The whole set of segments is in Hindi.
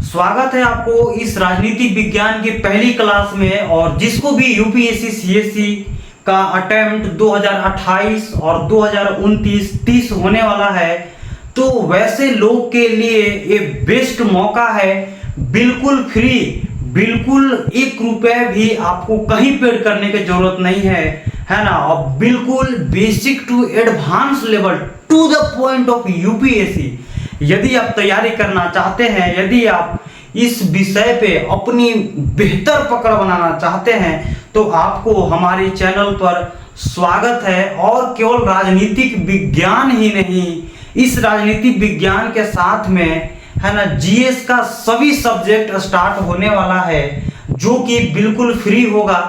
स्वागत है आपको इस राजनीतिक विज्ञान की पहली क्लास में। और जिसको भी यूपीएससी सीएससी का अटेम्प्ट 2028 और 2029-30 होने वाला है, तो वैसे लोग के लिए ये बेस्ट मौका है। बिल्कुल फ्री, बिल्कुल 1 रुपए भी आपको कहीं पेड करने की जरूरत नहीं है ना। और बिल्कुल basic to advance level to the point of UPSC. यदि आप तैयारी करना चाहते हैं, यदि आप इस विषय पे अपनी बेहतर पकड़ बनाना चाहते हैं, तो आपको हमारे चैनल पर स्वागत है। और केवल राजनीतिक विज्ञान ही नहीं, इस राजनीतिक विज्ञान के साथ में है ना जीएस का सभी सब्जेक्ट स्टार्ट होने वाला है, जो कि बिल्कुल फ्री होगा।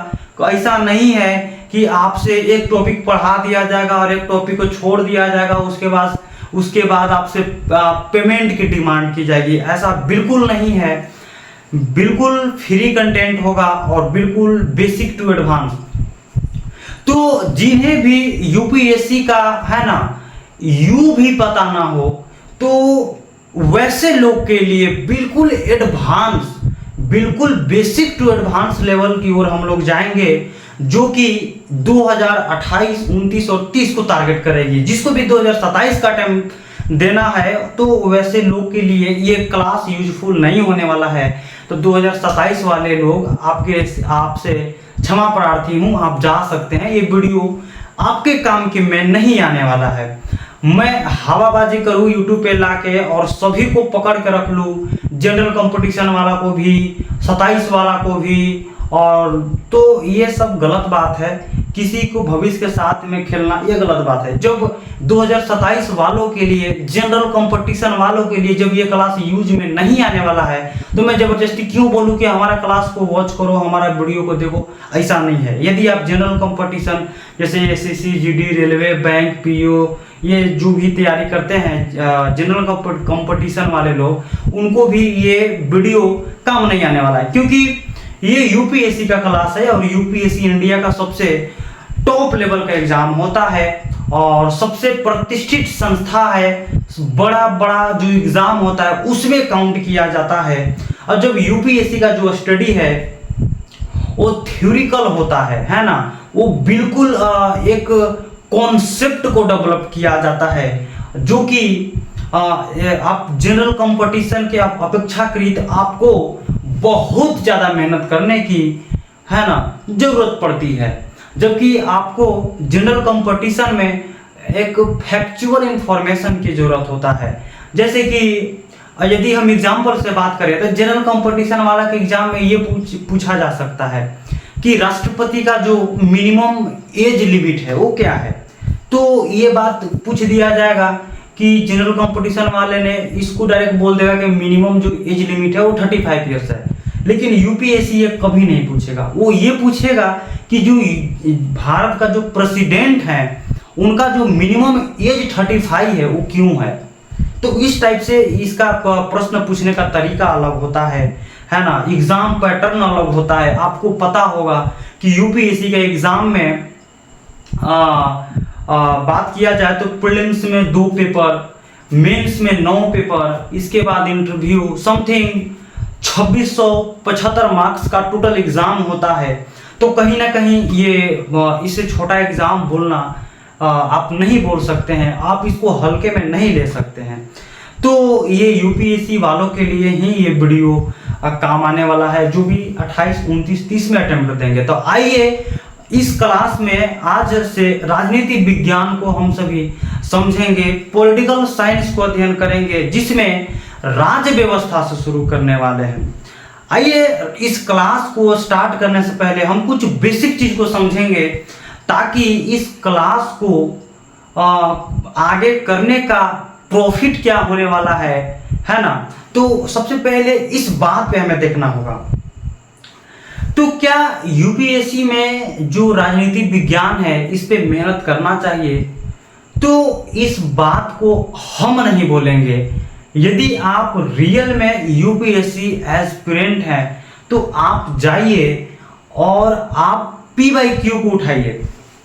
ऐसा नहीं है कि आपसे एक टॉपिक पढ़ा दिया जाएगा और एक टॉपिक को छोड़ दिया जाएगा, उसके बाद आपसे पेमेंट की डिमांड की जाएगी। ऐसा बिल्कुल नहीं है। बिल्कुल फ्री कंटेंट होगा और बिल्कुल बेसिक टू एडवांस। तो जिन्हें भी यूपीएससी का है ना यू भी पता ना हो, तो वैसे लोग के लिए बिल्कुल एडवांस, बिल्कुल बेसिक टू एडवांस लेवल की ओर हम लोग जाएंगे, जो कि 2028, 29 और 30 को टारगेट करेगी। जिसको भी 2027 का अटेम्प्ट देना है, तो वैसे लोग के लिए ये क्लास यूजफुल नहीं होने वाला है। तो 2027 वाले लोग आपसे क्षमा प्रार्थी हूँ, आप जा सकते हैं। ये वीडियो आपके काम की में नहीं आने वाला है। मैं हवाबाजी करूँ यूट्यूब पे लाके और सभी को पकड़ के रख लूँ, जनरल कंपटीशन वाला को भी, 27 वाला को भी, और तो ये सब गलत बात है। किसी को भविष्य के साथ में खेलना ये गलत बात है। जब 2027 वालों के लिए, जनरल कंपटीशन वालों के लिए जब ये क्लास यूज में नहीं आने वाला है, तो मैं जबरदस्ती क्यों बोलूं कि हमारा क्लास को वॉच करो, हमारा वीडियो को देखो? ऐसा नहीं है। यदि आप जनरल कंपटीशन जैसे SSC, GD, railway, bank, PO, ये जो भी तैयारी करते हैं जनरल कंपटीशन वाले लोग, उनको भी ये वीडियो काम नहीं आने वाला है, क्योंकि ये यूपीएससी का क्लास है। और यूपीएससी इंडिया का सबसे टॉप लेवल का एग्जाम होता है और सबसे प्रतिष्ठित संस्था है। बड़ा जो एग्जाम होता है उसमें काउंट किया जाता है। और जब यूपीएससी का जो स्टडी है वो थ्योरिकल होता है ना, वो बिल्कुल एक कॉन्सेप्ट को डेवलप किया जाता है, जो कि आप जनरल कंपटीशन के अपेक्षाकृत आपको बहुत ज्यादा मेहनत करने की है ना जरूरत पड़ती है। जबकि आपको जनरल कंपटीशन में एक फैक्चुअल इंफॉर्मेशन की जरूरत होता है। जैसे कि यदि हम एग्जाम्पल से बात करें, तो जनरल कंपटीशन वाला के एग्जाम में ये पूछा जा सकता है कि राष्ट्रपति का जो मिनिमम एज लिमिट है वो क्या है। तो ये बात पूछ दिया जाएगा कि जनरल कंपटीशन वाले ने इसको डायरेक्ट बोल देगा कि मिनिमम जो एज लिमिट है वो 35 ईयर्स है। लेकिन यूपीएससी ये कभी नहीं पूछेगा। वो ये पूछेगा कि जो भारत का जो प्रेसिडेंट है उनका जो मिनिमम एज 35 है वो क्यों है। तो इस टाइप से इसका प्रश्न पूछने का तरीका अलग होता है ना। एग्जाम पैटर्न अलग होता है। आपको पता होगा कि यूपीएससी के एग्जाम में बात किया जाए तो प्रीलिम्स में 2 पेपर, मेंस में 9 पेपर, इसके बाद इंटरव्यू, समथिंग 2675 मार्क्स का टोटल एग्जाम होता है। तो कहीं ना कहीं ये इससे छोटा एग्जाम बोलना आप नहीं बोल सकते हैं, आप इसको हल्के में नहीं ले सकते हैं। तो ये यूपीएससी वालों के लिए ही ये वीडियो काम आने वाला है, जो भी 28, 29, 30 में अटेम्प्ट देंगे। तो आइए इस क्लास में आज से राजनीतिक विज्ञान को हम सभी समझेंगे, पॉलिटिकल साइंस को अध्ययन करेंगे, जिसमें राज्य व्यवस्था से शुरू करने वाले हैं। आइए इस क्लास को स्टार्ट करने से पहले हम कुछ बेसिक चीज को समझेंगे, ताकि इस क्लास को आगे करने का प्रॉफिट क्या होने वाला है ना। तो सबसे पहले इस बात पे हमें देखना होगा, तो क्या यूपीएससी में जो राजनीतिक विज्ञान है इस पे मेहनत करना चाहिए? तो इस बात को हम नहीं बोलेंगे। यदि आप रियल में यूपीएससी एस्पिरेंट हैं, तो आप जाइए और आप PYQ को उठाइए,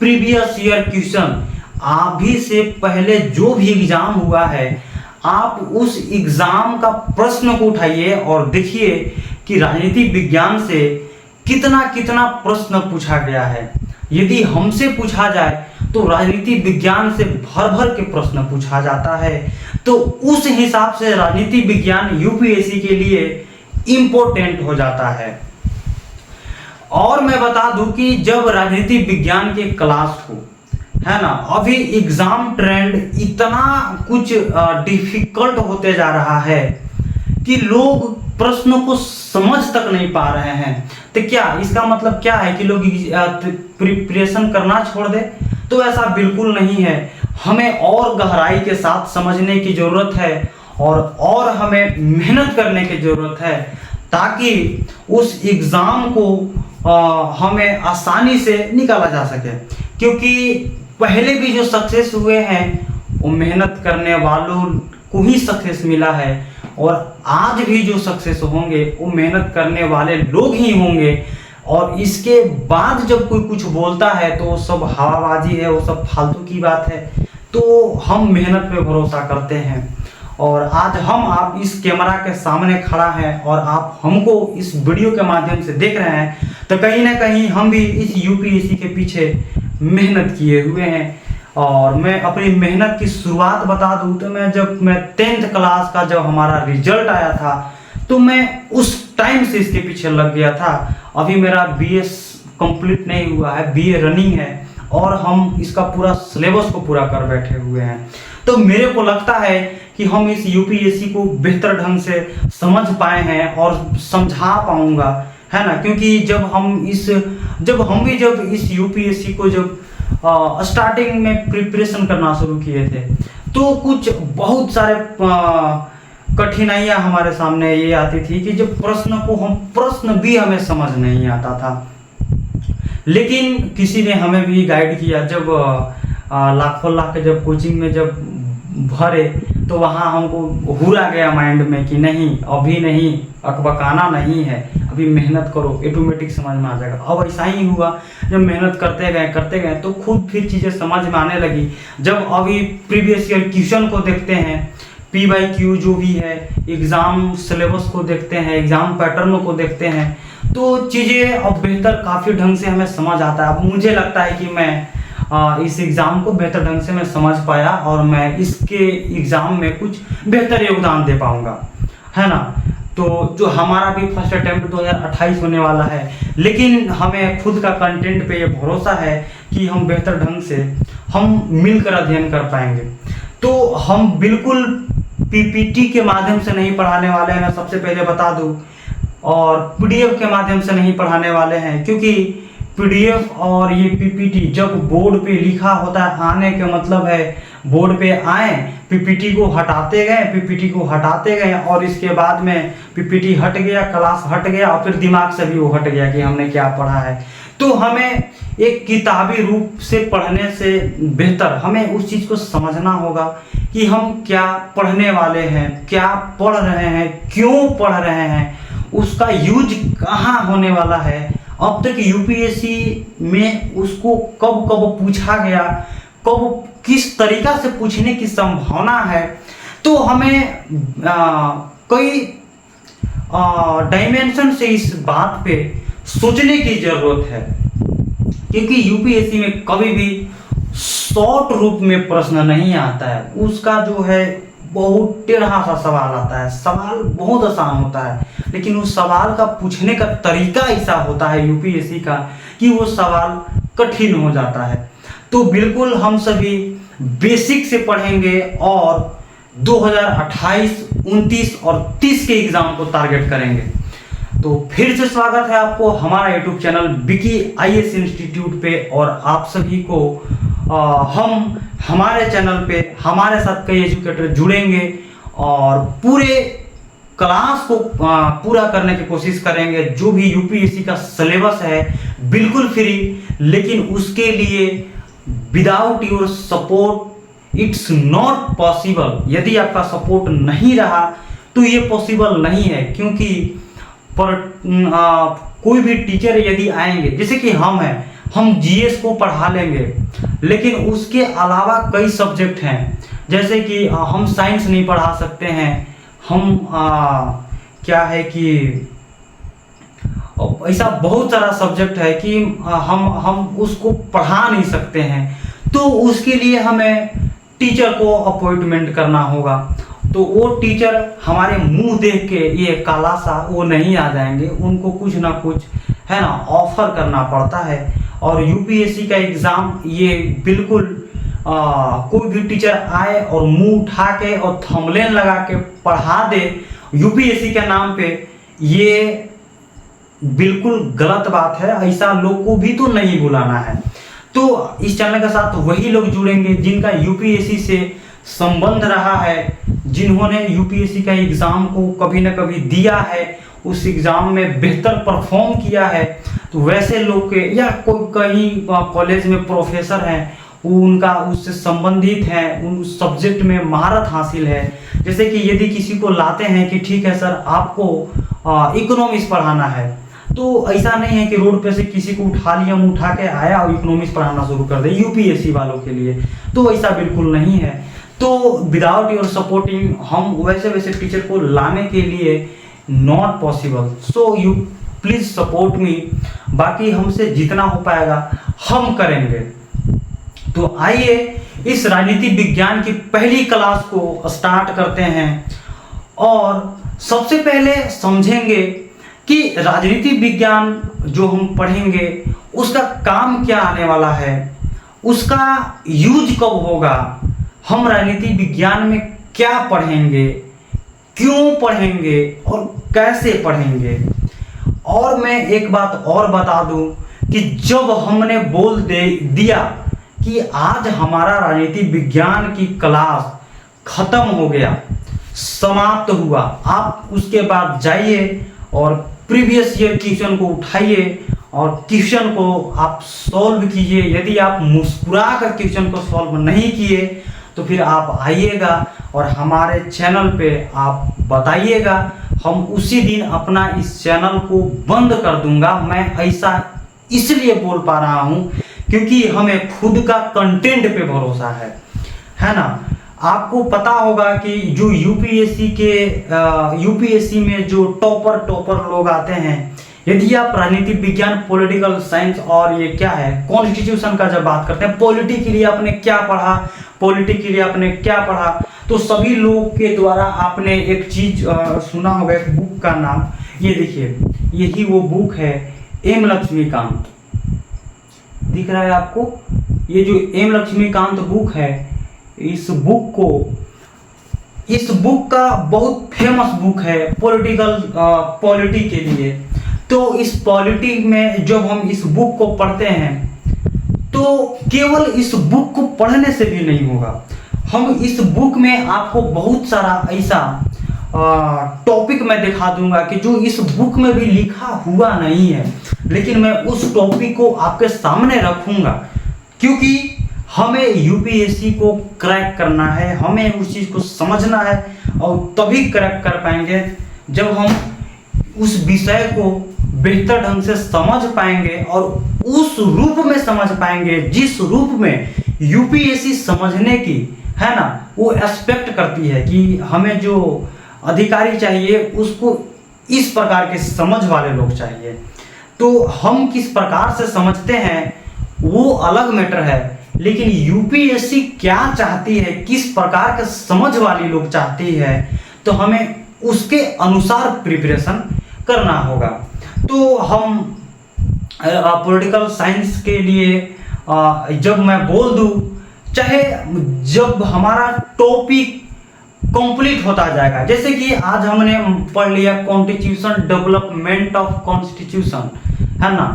प्रीवियस ईयर क्वेश्चन। अभी से पहले जो भी एग्जाम हुआ है आप उस एग्जाम का प्रश्न को उठाइए और देखिए कि राजनीति विज्ञान से कितना कितना प्रश्न पूछा गया है। यदि हमसे पूछा जाए तो राजनीति विज्ञान से भर भर के प्रश्न पूछा जाता है। तो उस हिसाब से राजनीति विज्ञान यूपीएससी के लिए इम्पोर्टेंट हो जाता है। और मैं बता दूं कि जब राजनीति विज्ञान के क्लास हो, है ना, अभी एग्जाम ट्रेंड इतना कुछ डिफिकल्ट होते जा रहा है कि लोग प्रश्नों को समझ तक नहीं पा रहे हैं। तो क्या इसका मतलब क्या है कि लोग प्रिपरेशन करना छोड़ दे? तो ऐसा बिल्कुल नहीं है। हमें और गहराई के साथ समझने की जरूरत है और हमें मेहनत करने की जरूरत है ताकि उस एग्जाम को हमें आसानी से निकाला जा सके। क्योंकि पहले भी जो सक्सेस हुए हैं वो मेहनत करने वालों को ही सक्सेस मिला है, और आज भी जो सक्सेस होंगे वो मेहनत करने वाले लोग ही होंगे। और इसके बाद जब कोई कुछ बोलता है तो वो सब हवाबाजी है, वो सब फालतू की बात है। तो हम मेहनत पे भरोसा करते हैं, और आज हम आप इस कैमरा के सामने खड़ा है और आप हमको इस वीडियो के माध्यम से देख रहे हैं, तो कहीं ना कहीं हम भी इस यूपीएससी के पीछे मेहनत किए हुए हैं। और मैं अपनी मेहनत की शुरुआत बता दूं तो मैं 10th क्लास का जब हमारा रिजल्ट आया था तो मैं उस टाइम से इसके पीछे लग गया था। अभी मेरा बीएस कंप्लीट नहीं हुआ है, बीए रनिंग है, और हम इसका पूरा सिलेबस को पूरा कर बैठे हुए हैं। तो मेरे को लगता है कि हम इस यूपीएससी को बेहतर ढंग से समझ पाए हैं और समझा पाऊंगा, है ना। क्योंकि जब हम इस यूपीएससी को स्टार्टिंग में प्रिपरेशन करना शुरू किए थे तो कुछ बहुत सारे कठिनाइयां हमारे सामने ये आती थी कि जब प्रश्न भी हमें समझ नहीं आता था। लेकिन किसी ने हमें भी गाइड किया। जब लाखों लाख के जब कोचिंग में जब भरे तो वहाँ हमको हुरा गया माइंड में कि नहीं, अभी नहीं, अकबकाना नहीं है, अभी मेहनत करो, ऑटोमेटिक समझ में आ जाएगा। अब ऐसा ही हुआ, जब मेहनत करते गए तो खुद फिर चीज़ें समझ में आने लगी। जब अभी प्रीवियस ईयर क्वेश्चन को देखते हैं, PYQ जो भी है, एग्ज़ाम सिलेबस को देखते हैं, एग्ज़ाम पैटर्न को देखते हैं, तो चीज़ें अब बेहतर काफ़ी ढंग से हमें समझ आता है। अब मुझे लगता है कि मैं इस एग्ज़ाम को बेहतर ढंग से मैं समझ पाया और मैं इसके एग्ज़ाम में कुछ बेहतर योगदान दे पाऊंगा, है ना। तो जो हमारा भी फर्स्ट अटेम्प्ट 2028 होने वाला है, लेकिन हमें खुद का कंटेंट पे ये भरोसा है कि हम बेहतर ढंग से हम मिलकर अध्ययन कर पाएंगे। तो हम बिल्कुल पीपीटी के माध्यम से नहीं पढ़ाने वाले हैं, मैं सबसे पहले बता दूं, और पीडीएफ के माध्यम से नहीं पढ़ाने वाले हैं। क्योंकि पीडीएफ और ये पीपीटी जब बोर्ड पे लिखा होता है, आने के मतलब है बोर्ड पे आए, पीपीटी को हटाते गए और इसके बाद में पीपीटी हट गया, क्लास हट गया और फिर दिमाग से भी वो हट गया कि हमने क्या पढ़ा है। तो हमें एक किताबी रूप से पढ़ने से बेहतर हमें उस चीज़ को समझना होगा कि हम क्या पढ़ने वाले हैं, क्या पढ़ रहे हैं, क्यों पढ़ रहे हैं, उसका यूज कहाँ होने वाला है, अब तक यूपीएससी में उसको कब कब पूछा गया, कब किस तरीका से पूछने की संभावना है। तो हमें कई डायमेंशन से इस बात पे सोचने की जरूरत है। क्योंकि यूपीएससी में कभी भी शॉर्ट रूप में प्रश्न नहीं आता है, उसका जो है बहुत टेढ़ा सा सवाल आता है। सवाल बहुत आसान होता है, लेकिन उस सवाल का पूछने का तरीका ऐसा होता है यूपीएससी का कि वो सवाल कठिन हो जाता है। तो बिल्कुल हम सभी बेसिक से पढ़ेंगे और 2028, 29 और 30 के एग्जाम को टारगेट करेंगे। तो फिर से स्वागत है आपको हमारा YouTube channel Vicky IAS institute पे, और आप सभी को हम हमारे चैनल पे हमारे साथ कई एजुकेटर जुड़ेंगे और पूरे क्लास को पूरा करने की कोशिश करेंगे। जो भी यूपीएससी का सिलेबस है बिल्कुल फ्री, लेकिन उसके लिए without your support it's not possible. यदि आपका सपोर्ट नहीं रहा तो ये पॉसिबल नहीं है। क्योंकि कोई भी टीचर यदि आएंगे, जैसे कि हम जीएस को पढ़ा लेंगे, लेकिन उसके अलावा कई सब्जेक्ट हैं जैसे कि हम साइंस नहीं पढ़ा सकते हैं, हम क्या है कि ऐसा बहुत सारा सब्जेक्ट है कि हम उसको पढ़ा नहीं सकते हैं, तो उसके लिए हमें टीचर को अपॉइंटमेंट करना होगा। तो वो टीचर हमारे मुंह देख के ये काला सा वो नहीं आ जाएंगे, उनको कुछ ना कुछ है ना ऑफर करना पड़ता है। और यूपीएससी का एग्ज़ाम ये बिल्कुल कोई भी टीचर आए और मुंह उठा के और थंबनेल लगा के पढ़ा दे यूपीएससी के नाम पे, ये बिल्कुल गलत बात है। ऐसा लोग को भी तो नहीं बुलाना है। तो इस चैनल के साथ वही लोग जुड़ेंगे जिनका यूपीएससी से संबंध रहा है, जिन्होंने यूपीएससी का एग्ज़ाम को कभी न कभी दिया है, उस एग्ज़ाम में बेहतर परफॉर्म किया है। तो वैसे लोग के या कोई कहीं कॉलेज में प्रोफेसर हैं, वो उनका उससे संबंधित हैं, उन सब्जेक्ट में महारत हासिल है। जैसे कि यदि किसी को लाते हैं कि ठीक है सर आपको इकोनॉमिक्स पढ़ाना है, तो ऐसा नहीं है कि रोड पे से किसी को उठा लिया, मुँह उठा के आया और इकोनॉमिक्स पढ़ाना शुरू कर दे यूपीएससी वालों के लिए, तो ऐसा बिल्कुल नहीं है। तो विदाउट योर सपोर्टिंग हम वैसे टीचर को लाने के लिए not possible. So you please support me, बाकी हमसे जितना हो पाएगा हम करेंगे। तो आइए इस राजनीति विज्ञान की पहली क्लास को स्टार्ट करते हैं और सबसे पहले समझेंगे कि राजनीति विज्ञान जो हम पढ़ेंगे उसका काम क्या आने वाला है, उसका यूज कब होगा, हम राजनीति विज्ञान में क्या पढ़ेंगे, क्यों पढ़ेंगे और कैसे पढ़ेंगे। और मैं एक बात और बता दूं कि जब हमने बोल दिया कि आज हमारा राजनीति विज्ञान की क्लास खत्म हो गया, समाप्त हुआ, आप उसके बाद जाइए और प्रीवियस ईयर क्वेश्चन को उठाइए और क्वेश्चन को आप सॉल्व कीजिए। यदि आप मुस्कुरा कर क्वेश्चन को सॉल्व नहीं किए तो फिर आप आइएगा और हमारे चैनल पे आप बताइएगा, हम उसी दिन अपना इस चैनल को बंद कर दूंगा। मैं ऐसा इसलिए बोल पा रहा हूँ क्योंकि हमें खुद का कंटेंट पे भरोसा है ना। आपको पता होगा कि जो यूपीएससी में जो टॉपर लोग आते हैं, यदि आप राजनीतिक विज्ञान, पॉलिटिकल साइंस और ये क्या है कॉन्स्टिट्यूशन का जब बात करते हैं, पॉलिटी के लिए आपने क्या पढ़ा, पॉलिटी के लिए आपने क्या पढ़ा, तो सभी लोग के द्वारा आपने एक चीज सुना होगा, एक बुक का नाम, ये देखिए यही वो बुक है एम लक्ष्मीकांत, दिख रहा है आपको। ये जो एम लक्ष्मीकांत बुक है, इस बुक का बहुत फेमस बुक है पॉलिटी के लिए। तो इस पॉलिटी में जब हम इस बुक को पढ़ते हैं तो केवल इस बुक को पढ़ने से भी नहीं होगा, हम इस बुक में आपको बहुत सारा ऐसा टॉपिक मैं दिखा दूंगा कि जो इस बुक में भी लिखा हुआ नहीं है, लेकिन मैं उस टॉपिक को आपके सामने रखूंगा क्योंकि हमें यूपीएससी को क्रैक करना है, हमें उस चीज़ को समझना है और तभी क्रैक कर पाएंगे जब हम उस विषय को बेहतर ढंग से समझ पाएंगे और उस रूप में समझ पाएंगे जिस रूप में यूपीएससी समझने की है ना वो एक्सपेक्ट करती है कि हमें जो अधिकारी चाहिए उसको इस प्रकार के समझ वाले लोग चाहिए। तो हम किस प्रकार से समझते हैं वो अलग मैटर है, लेकिन यूपीएससी क्या चाहती है, किस प्रकार के समझ वाली लोग चाहती है, तो हमें उसके अनुसार प्रिपरेशन करना होगा। तो हम पॉलिटिकल साइंस के लिए जब मैं बोल दूं, चाहे जब हमारा टॉपिक कंप्लीट होता जाएगा, जैसे कि आज हमने पढ़ लिया कॉन्स्टिट्यूशन, डेवलपमेंट ऑफ कॉन्स्टिट्यूशन, है ना,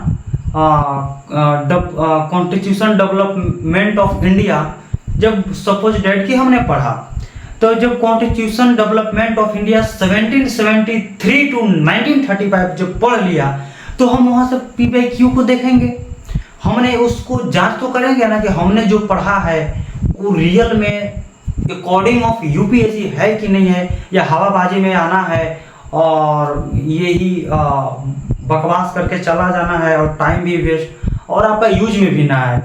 कॉन्स्टिट्यूशन डेवलपमेंट ऑफ इंडिया, जब सपोज डेट की हमने पढ़ा, तो जब constitution development of India 1773 to 1935 जब पढ़ लिया, तो हम वहाँ से पीवाईक्यू को देखेंगे, हमने उसको जांच तो करेंगे ना कि हमने जो पढ़ा है वो रियल में अकॉर्डिंग ऑफ यूपीएससी है कि नहीं है, या हवाबाजी में आना है और यही बकवास करके चला जाना है और टाइम भी वेस्ट और आपका यूज में भी ना है।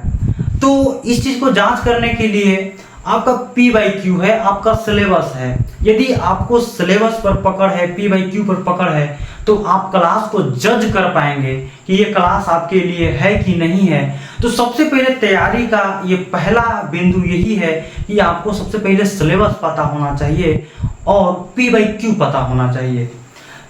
तो इस चीज़ को जांच करने के लिए आपका P/Q है, आपका सिलेबस है। यदि आपको सिलेबस पर पकड़ है, P/Q पर पकड़ है, तो आप क्लास को जज कर पाएंगे कि ये क्लास आपके लिए है कि नहीं है। तो सबसे पहले तैयारी का ये पहला बिंदु यही है कि आपको सबसे पहले सिलेबस पता होना चाहिए और P/Q पता होना चाहिए।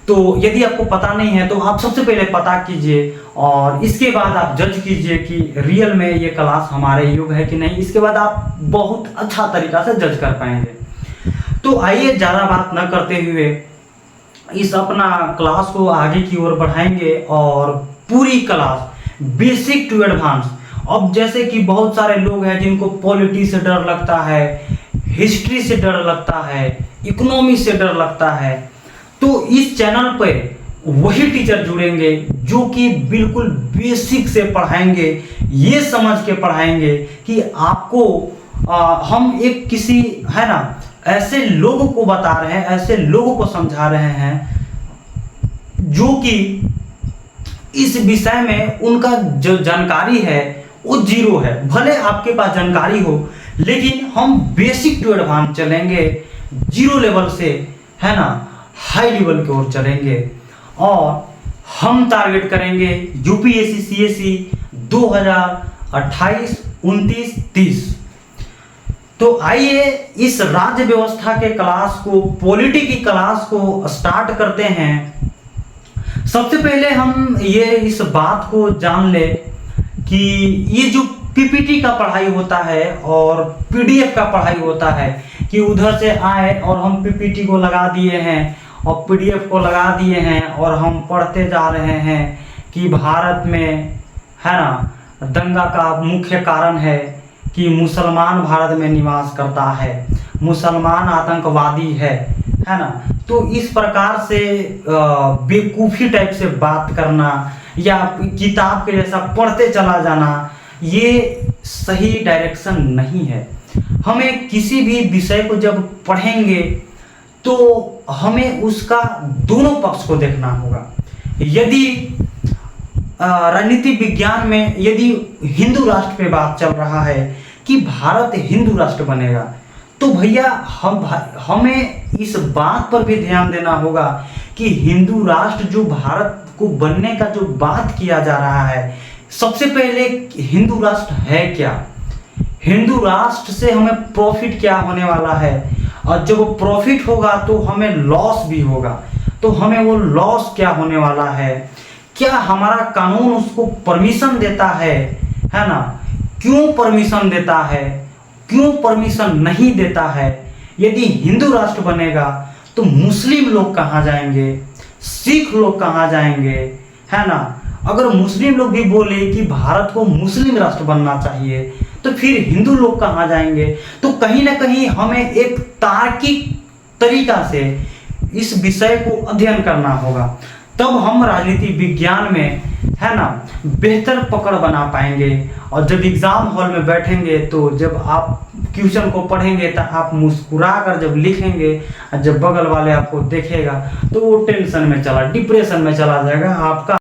तो यदि आपको पता नहीं है तो आप सबसे पहले पता कीजिए और इसके बाद आप जज कीजिए कि रियल में ये क्लास हमारे योग्य है कि नहीं। इसके बाद आप बहुत अच्छा तरीका से जज कर पाएंगे। तो आइए ज़्यादा बात न करते हुए इस अपना क्लास को आगे की ओर बढ़ाएंगे और पूरी क्लास बेसिक टू एडवांस। अब जैसे कि बहुत सारे लोग हैं जिनको पॉलिटी से डर लगता है, हिस्ट्री से डर लगता है, इकोनॉमी से डर लगता है, तो इस चैनल पर वही टीचर जुड़ेंगे जो कि बिल्कुल बेसिक से पढ़ाएंगे, ये समझ के पढ़ाएंगे कि आपको हम एक किसी है ना ऐसे लोगों को बता रहे हैं, ऐसे लोगों को समझा रहे हैं जो कि इस विषय में उनका जो जानकारी है वो जीरो है। भले आपके पास जानकारी हो लेकिन हम बेसिक टू एडवांस चलेंगे, जीरो लेवल से है ना हाई लेवल की ओर चलेंगे और हम टारगेट करेंगे यूपीएससी सीएससी 2028, 29, 30। तो आइए इस राज्य व्यवस्था के क्लास को, पॉलिटी की क्लास को स्टार्ट करते हैं। सबसे पहले हम ये इस बात को जान ले कि ये जो पीपीटी का पढ़ाई होता है और पीडीएफ का पढ़ाई होता है कि उधर से आए और हम पीपीटी को लगा दिए हैं और पीडीएफ को लगा दिए हैं और हम पढ़ते जा रहे हैं कि भारत में है ना दंगा का मुख्य कारण है कि मुसलमान भारत में निवास करता है, मुसलमान आतंकवादी है ना। तो इस प्रकार से बेवकूफ़ी टाइप से बात करना या किताब के जैसा पढ़ते चला जाना, ये सही डायरेक्शन नहीं है। हमें किसी भी विषय को जब पढ़ेंगे तो हमें उसका दोनों पक्ष को देखना होगा। यदि राजनीति विज्ञान में यदि हिंदू राष्ट्र पे बात चल रहा है कि भारत हिंदू राष्ट्र बनेगा, तो भैया हमें इस बात पर भी ध्यान देना होगा कि हिंदू राष्ट्र जो भारत को बनने का जो बात किया जा रहा है, सबसे पहले हिंदू राष्ट्र है क्या, हिंदू राष्ट्र से हमें प्रॉफिट क्या होने वाला है, और जब प्रॉफिट होगा तो हमें लॉस भी होगा, तो हमें वो लॉस क्या होने वाला है, क्या हमारा कानून उसको परमिशन देता है ना, क्यों परमिशन देता है, क्यों परमिशन नहीं देता है। यदि हिंदू राष्ट्र बनेगा तो मुस्लिम लोग कहाँ जाएंगे, सिख लोग कहाँ जाएंगे, है ना। अगर मुस्लिम लोग भी बोले कि भारत को मुस्लिम राष्ट्र बनना चाहिए तो फिर हिंदू लोग कहाँ जाएंगे। तो कहीं ना कहीं हमें एक तार्किक तरीका से इस विषय को अध्ययन करना होगा, तब हम राजनीति विज्ञान में है ना बेहतर पकड़ बना पाएंगे। और जब एग्जाम हॉल में बैठेंगे तो जब आप क्वेश्चन को पढ़ेंगे तो आप मुस्कुरा कर जब लिखेंगे, जब बगल वाले आपको देखेगा तो वो टेंशन में चला, डिप्रेशन में चला जाएगा, आपका